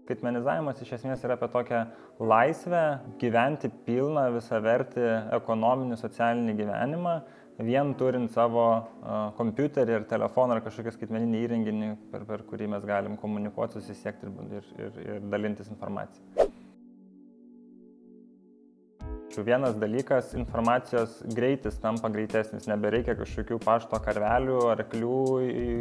Skaitmenizavimas iš esmės yra apie tokią laisvę gyventi pilną, visavertį ekonominį, socialinį gyvenimą, vien turint savo kompiuterį ir telefoną ar kažkokį skaitmeninį įrenginį, per kurį mes galim komunikuoti, susisiekti ir dalintis informaciją. Vienas dalykas, informacijos greitis tampa greitesnis, nebereikia kažkokių pašto karvelių, arklių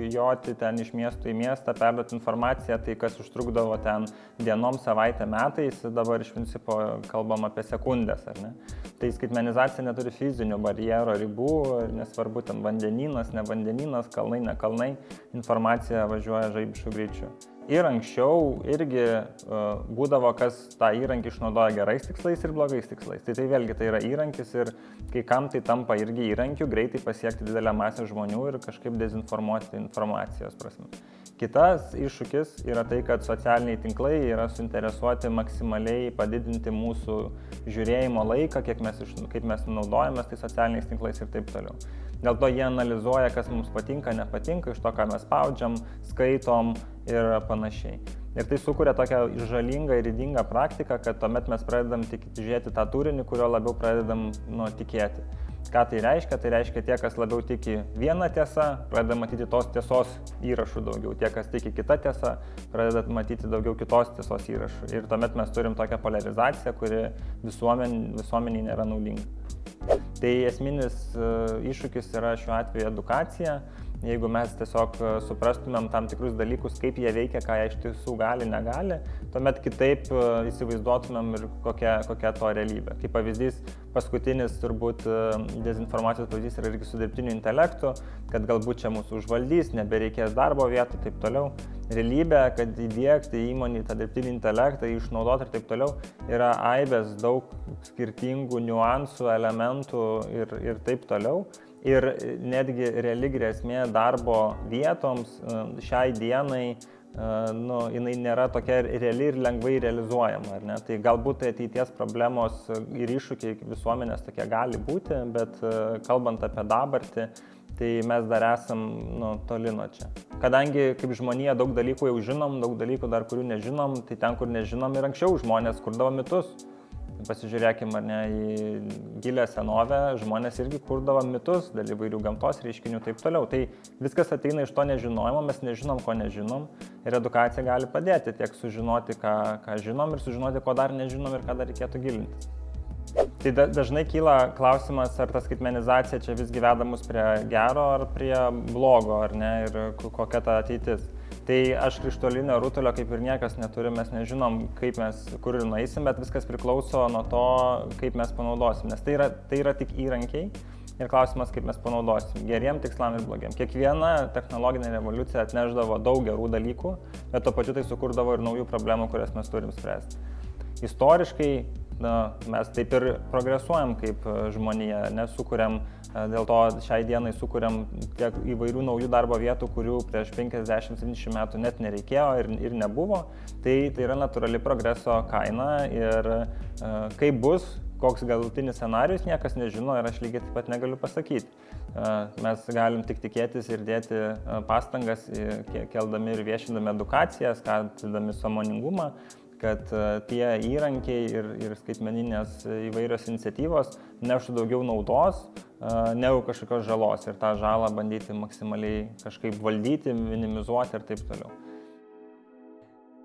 joti ten iš miesto į miestą, perduoti informaciją, tai kas užtrukdavo ten dienom, savaitę, metais, dabar iš principo kalbam apie sekundės, ar ne? Tai skaitmenizacija neturi fizinių barjero ribų, nesvarbu ten vandenynas, ne vandenynas, kalnai, ne kalnai, informacija važiuoja žaibišku greičiu. Ir anksčiau irgi būdavo, kas tą įrankį išnaudoja gerais tikslais ir blogais tikslais. Tai vėlgi tai yra įrankis ir kai kam tai tampa irgi įrankiu greitai pasiekti didelę masę žmonių ir kažkaip dezinformuoti informacijos prasme. Kitas iššūkis yra tai, kad socialiniai tinklai yra suinteresuoti maksimaliai padidinti mūsų žiūrėjimo laiką, kaip mes naudojamės tai socialiniais tinklais ir taip toliau. Dėl to jie analizuoja, kas mums patinka, nepatinka, iš to, ką mes spaudžiam, skaitom ir panašiai. Ir tai sukuria tokią žalingą ir ydingą praktiką, kad tuomet mes pradedam žiūrėti tą turinį, kurio labiau pradedam tikėti. Ką tai reiškia? Tai reiškia tie, kas labiau tiki vieną tiesą, pradeda matyti tos tiesos įrašų daugiau. Tie, kas tiki kitą tiesą, pradeda matyti daugiau kitos tiesos įrašų. Ir tuomet mes turim tokią polarizaciją, kuri visuomeniai nėra naudinga. Tai esminis iššūkis yra šiuo atveju edukacija. Jeigu mes tiesiog suprastumėm tam tikrus dalykus, kaip jie veikia, ką jie iš tiesų gali, negali, tuomet kitaip įsivaizduotumėm ir kokia to realybė. Kaip pavyzdys, paskutinis turbūt dezinformacijos pavyzdys yra irgi su dirbtiniu intelektu, kad galbūt čia mūsų užvaldys, nebereikės darbo vietų ir taip toliau. Realybė, kad įdiegti įmonį tą dirbtinį intelektą, išnaudoti ir taip toliau, yra aibės daug skirtingų niuansų, elementų ir taip toliau. Ir netgi reali grėsmė darbo vietoms šiai dienai, jinai nėra tokia reali ir lengvai realizuojama, ar ne? Tai galbūt tai ateities problemos ir iššūkiai visuomenės tokie gali būti, bet kalbant apie dabartį, tai mes dar esam toli nuo čia. Kadangi kaip žmonija daug dalykų jau žinom, daug dalykų dar kurių nežinom, tai ten, kur nežinom, ir anksčiau žmonės kurdavo mitus. Pasižiūrėkime, ar ne, į gilę senovę, žmonės irgi kurdavo mitus dėl įvairių gamtos reiškinių ir taip toliau. Tai viskas ateina iš to nežinojimo, mes nežinom, ko nežinom ir edukacija gali padėti tiek sužinoti, ką žinom ir sužinoti, ko dar nežinom ir ką dar reikėtų gilintis. Tai dažnai kyla klausimas, ar ta skaitmenizacija čia visgi veda mus prie gero ar prie blogo, ar ne, ir kokia ta ateitis. Tai aš krištolinio rutulio kaip ir niekas neturim, mes nežinom, kur ir nueisim, bet viskas priklauso nuo to, kaip mes panaudosim, nes tai yra tik įrankiai ir klausimas, kaip mes panaudosim, geriem tikslam ir blogiem. Kiekviena technologinė revoliucija atneždavo daug gerų dalykų, bet tuo pačiu tai sukurdavo ir naujų problemų, kurias mes turim spręsti. Istoriškai mes taip ir progresuojam kaip žmonija, dėl to šiai dienai sukuriam tiek įvairių naujų darbo vietų, kurių prieš 50-70 metų net nereikėjo ir nebuvo. Tai yra natūrali progreso kaina ir kaip bus, koks galutinis scenarijus, niekas nežino ir aš lygiai taip pat negaliu pasakyti. Mes galim tik tikėtis ir dėti pastangas, keldami ir viešindami edukacijas, skatindami sąmoningumą, kad tie įrankiai ir skaitmeninės įvairios iniciatyvos neštų daugiau naudos, negu kažkokios žalos ir tą žalą bandyti maksimaliai kažkaip valdyti, minimizuoti ir taip toliau.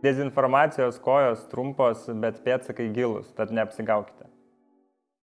Dezinformacijos kojos trumpos, bet pėdsakai gilūs, tad neapsigaukite.